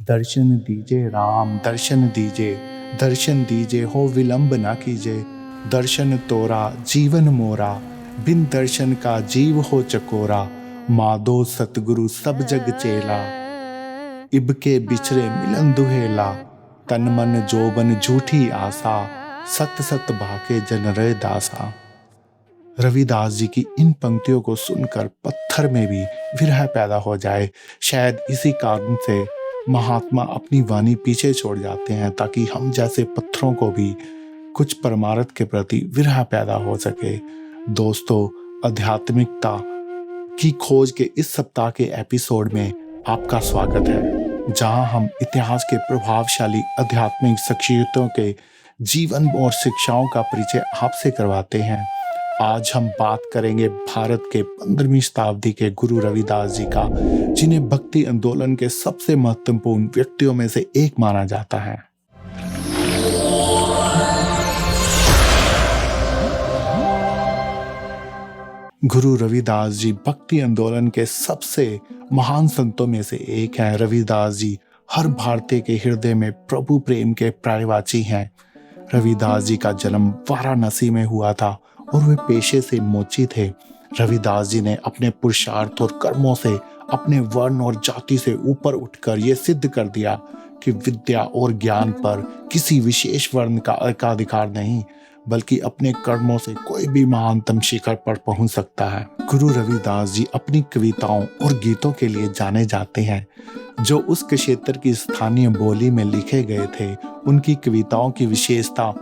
दर्शन दीजिए राम, दर्शन दीजिए हो विलंब ना कीजिए। दर्शन तोरा जीवन मोरा, बिन दर्शन का जीव हो चकोरा। माधो सतगुरु सब जग चेला, इब के बिछरे मिलन दुहेला। तन मन जोबन झूठी आसा, सत सत भाके जन रे दासा। रविदास जी की इन पंक्तियों को सुनकर पत्थर में भी विरह पैदा हो जाए। शायद इसी कारण से महात्मा अपनी वाणी पीछे छोड़ जाते हैं, ताकि हम जैसे पत्थरों को भी कुछ परमार्थ के प्रति विरह पैदा हो सके। दोस्तों, आध्यात्मिकता की खोज के इस सप्ताह के एपिसोड में आपका स्वागत है, जहां हम इतिहास के प्रभावशाली आध्यात्मिक शख्सियतों के जीवन और शिक्षाओं का परिचय आपसे करवाते हैं। आज हम बात करेंगे भारत के 15वीं शताब्दी के गुरु रविदास जी का, जिन्हें भक्ति आंदोलन के सबसे महत्वपूर्ण व्यक्तियों में से एक माना जाता है। गुरु रविदास जी भक्ति आंदोलन के सबसे महान संतों में से एक हैं। रविदास जी हर भारतीय के हृदय में प्रभु प्रेम के पर्यायवाची हैं। रविदास जी का जन्म वाराणसी में हुआ था और वे पेशे से मोची थे। रविदास जी ने अपने पुरुषार्थ और कर्मों से अपने वर्ण और जाति से ऊपर उठकर यह सिद्ध कर दिया कि विद्या और ज्ञान पर किसी विशेष वर्ण का एकाधिकार नहीं, बल्कि अपने कर्मों से कोई भी महानतम शिखर पर पहुंच सकता है। गुरु रविदास जी अपनी कविताओं और गीतों के लिए जाने जाते हैं, जो उस क्षेत्र की स्थानीय बोली में लिखे गए थे। उनकी कविताओं की विशेषता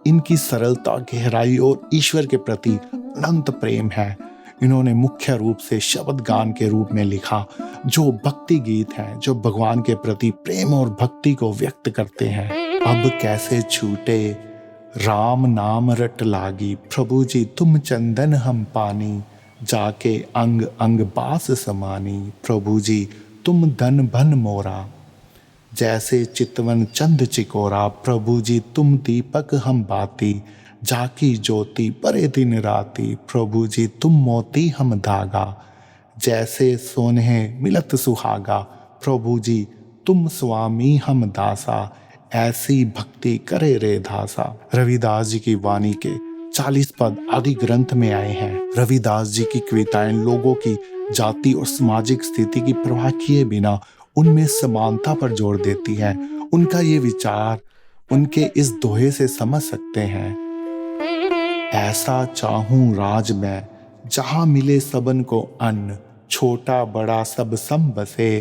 इनकी सरलता, गहराई और ईश्वर के प्रति अनंत प्रेम है। इन्होंने मुख्य रूप से शब्द गान के रूप में लिखा, जो भक्ति गीत हैं, जो भगवान के प्रति प्रेम और भक्ति को व्यक्त करते हैं। अब कैसे छूटे राम नाम रट लागी, प्रभु जी तुम चंदन हम पानी। जाके अंग अंग बास समानी, प्रभु जी तुम धन भन मोरा। जैसे चितवन चंद चिकोरा, प्रभु जी तुम दीपक हम बाती। जाकी ज्योति बरे दिन राती, प्रभु जी तुम मोती हम धागा। जैसे सोने मिलत सुहागा, प्रभु जी तुम स्वामी हम दासा। ऐसी भक्ति करे रे दासा। रविदास जी की वाणी के 40 पद आदि ग्रंथ में आए हैं। रविदास जी की कविताएं लोगों की जाति और सामाजिक स्थिति की परवाह किए बिना उनमें समानता पर जोर देती हैं। उनका ये विचार उनके इस दोहे से समझ सकते हैं। ऐसा चाहूं राज में, जहां मिले सबन को अन्न। छोटा बड़ा सब सम बसे,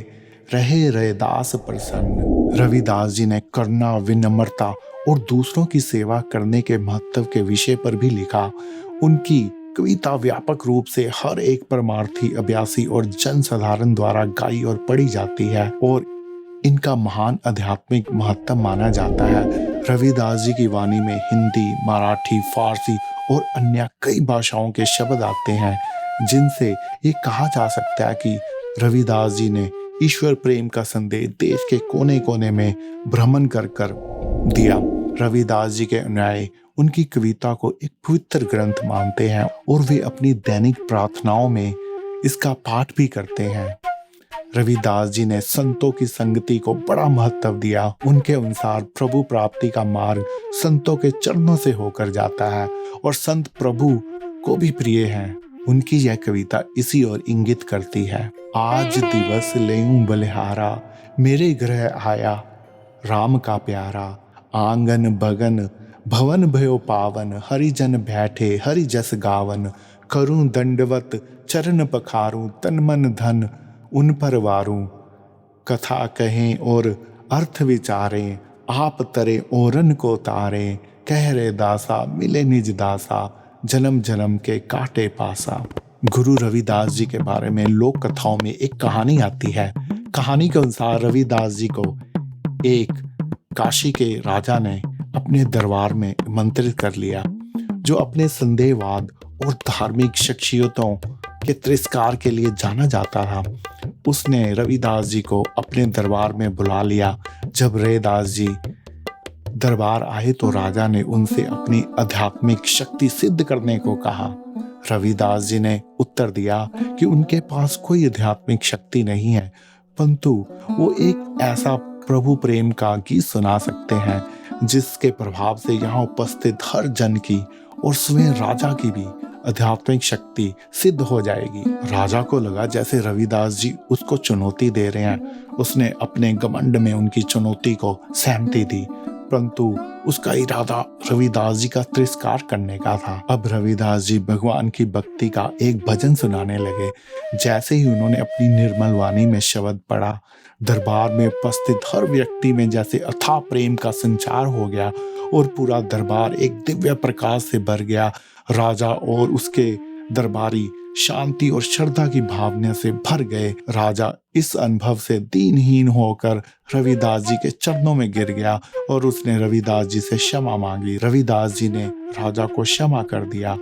रहे रैदास प्रसन्न। रविदास जी ने करुणा, विनम्रता और दूसरों की सेवा करने के महत्व के विषय पर भी लिखा। उनकी कविता व्यापक रूप से हर एक परमार्थी, अभ्यासी और जनसाधारण द्वारा गाई और पढ़ी जाती है और इनका महान आध्यात्मिक महत्व माना जाता है। रविदास जी की वाणी में हिंदी, मराठी, फारसी और अन्य कई भाषाओं के शब्द आते हैं, जिनसे ये कहा जा सकता है कि रविदास जी ने ईश्वर प्रेम का संदेश देश के कोने कोने में भ्रमण कर कर दिया। रविदास जी के अनुयायी उनकी कविता को एक पवित्र ग्रंथ मानते हैं और वे अपनी दैनिक प्रार्थनाओं में इसका पाठ भी करते हैं। रविदास जी ने संतों की संगति को बड़ा महत्व दिया। उनके अनुसार प्रभु प्राप्ति का मार्ग संतों के चरणों से होकर जाता है और संत प्रभु को भी प्रिय हैं। उनकी यह कविता इसी ओर इंगित करती है। आज दिवस लेऊं बलिहारा, मेरे गृह आया राम का प्यारा। आंगन बगन भवन भयो पावन, हरिजन बैठे हरि जस गावन। करूं दंडवत चरण पखारूं, तन मन धन उन पर वारूं। कथा कहें और अर्थ विचारें, आप तरे ओरन को तारें। कह रे दासा मिले निज दासा, जन्म जन्म के काटे पासा। गुरु रविदास जी के बारे में लोक कथाओं में एक कहानी आती है। कहानी के अनुसार रविदास जी को एक काशी के राजा ने अपने दरबार में आमंत्रित कर लिया, जो अपने संदेहवाद और धार्मिक शख्सियतों के तिरस्कार के लिए जाना जाता था। उसने रविदास जी को अपने दरबार में बुला लिया। जब रविदास जी दरबार आए तो राजा ने उनसे अपनी आध्यात्मिक शक्ति सिद्ध करने को कहा। रविदास जी ने उत्तर दिया कि उनके पास कोई आध्यात्मिक शक्ति नहीं है, परंतु वो एक ऐसा प्रभु प्रेम का गीत सुना सकते हैं जिसके प्रभाव से यहाँ उपस्थित हर जन की और स्वयं राजा की भी आध्यात्मिक शक्ति सिद्ध हो जाएगी। राजा को लगा जैसे रविदास जी उसको चुनौती दे रहे हैं। उसने अपने घमंड में उनकी चुनौती को सहमति दी, परंतु उसका इरादा रविदास जी का तिरस्कार करने का था। अब रविदास जी भगवान की भक्ति का एक भजन सुनाने लगे। जैसे ही उन्होंने अपनी निर्मल वाणी में शब्द पढ़ा, दरबार में उपस्थित हर व्यक्ति में जैसे अथाह प्रेम का संचार हो गया और पूरा दरबार एक दिव्य प्रकाश से भर गया। राजा और उसके दरबारी शांति और श्रद्धा की भावना से भर गए। राजा इस अनुभव से दीनहीन होकर रविदास जी के चरणों में गिर गया और उसने रविदास जी से क्षमा मांगी। रविदास जी ने राजा को क्षमा कर दिया।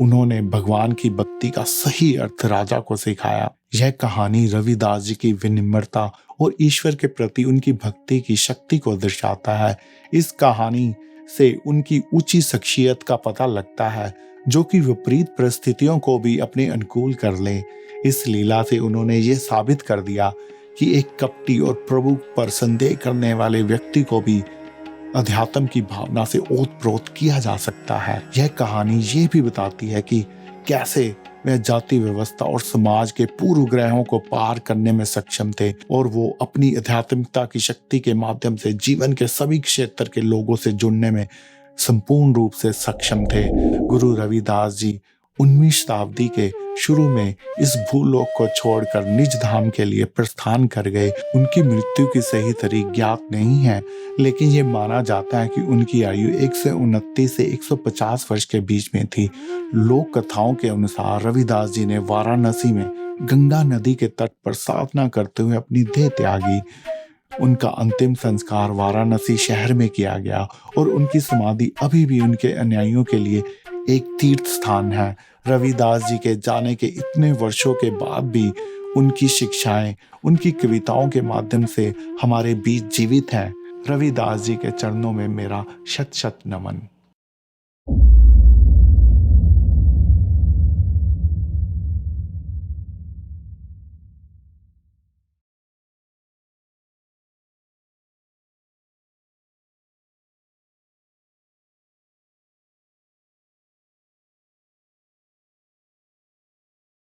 उन्होंने भगवान की भक्ति का सही अर्थ राजा को सिखाया। यह कहानी रविदास जी की विनम्रता और ईश्वर के प्रति उनकी भक्ति की शक्ति को दर्शाता है। इस कहानी से उनकी ऊंची शख्सियत का पता लगता है, जो कि विपरीत परिस्थितियों को भी अपने अनुकूल कर ले। इस लीला से उन्होंने ये साबित कर दिया कि एक कपटी और प्रभु पर संदेह करने वाले व्यक्ति को भी अध्यात्म की भावना से ओतप्रोत किया जा सकता है। यह कहानी ये भी बताती है कि कैसे वह जाति व्यवस्था और समाज के पूर्वग्रहों को पार करने में सक्षम थे और वो अपनी आध्यात्मिकता की शक्ति के माध्यम से जीवन के सभी क्षेत्र के लोगों से जुड़ने में संपूर्ण रूप से सक्षम थे। गुरु रविदास जी 19वीं शताब्दी के शुरू में इस भूलोक को छोड़कर निज धाम के लिए प्रस्थान कर गए। उनकी मृत्यु की सही तारीख ज्ञात नहीं है, लेकिन ये माना जाता है कि उनकी आयु 129 से 150 वर्ष के बीच में थी। लोक कथाओं के अनुसार रविदास जी ने वाराणसी में गंगा नदी के तट पर साधना करते हुए अपनी देह त्यागी। उनका अंतिम संस्कार वाराणसी शहर में किया गया और उनकी समाधि अभी भी उनके अनुयायियों के लिए एक तीर्थ स्थान है। रविदास जी के जाने के इतने वर्षों के बाद भी उनकी शिक्षाएं, उनकी कविताओं के माध्यम से हमारे बीच जीवित हैं। रविदास जी के चरणों में मेरा शत शत नमन।